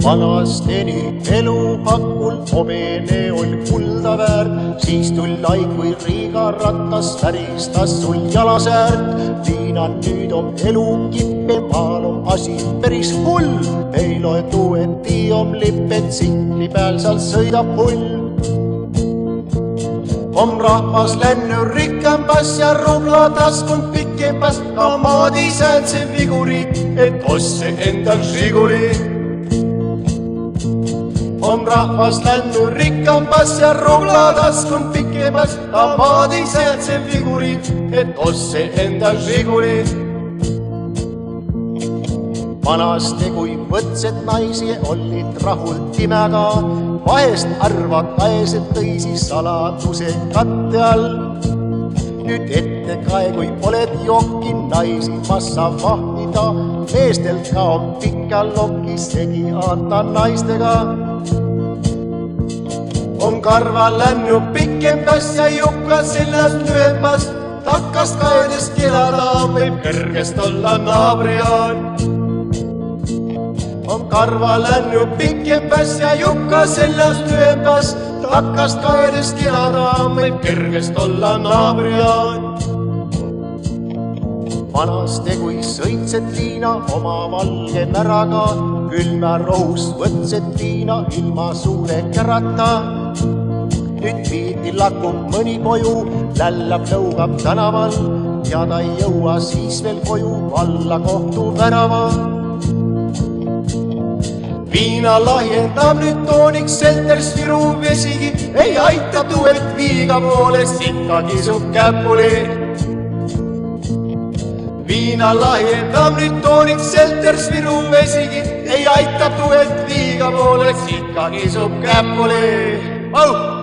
Vanasteni elu hakul hobene oli kulda väärt, siis tuli lai kui riigaratas, väristas sul jalasäärt. Liina nüüd on elu kippe, maal on asi päris hull, ei loetu, et on lipped tsikli peal, seal sõidab hull. On rahvas lännu rikkambas ja rubla taskund pikembas, ka maadi säädse viguri, et osse endal Žiguli. On rahvas lännu rikkambas ja rubla taskund pikembas, ka maadi säädse viguri, et osse endal Žiguli. Vanasti kui võtsed naisi olid rahul timega, vahest harva kaesed tõisi saladuse katte all. Nüüd ette kae, kui oled jokki naisi massa vahtida, meestel ka on pikka lokki segi aata naistega. On karva lännu pikembas ja jukka sellest lühembas, takkast kaedes kelada võib kõrgest olla naabriaan. On karva lännu pikembas ja jukka sellest lühembas, takkast kaedes kelada võib kõrgest olla naabriaan. Vanasti kui sõitsed Liina oma valge näraga, külma rohus võtsed viina ilma suure kärata. Nüüd viidi lakub mõni koju, lällab lõugab tänaval ja ta ei jõua siis veel koju alla kohtu värava. Viina lahjendab nüüd tooniks selters viru vesigi, ei aita tuuelt viiga poolest ikka kisub käpuli. Viina lahjendab nüüd tooniks selters viru vesigi, ei aita tuuelt viiga poolest ikka kisub käpuli. Au!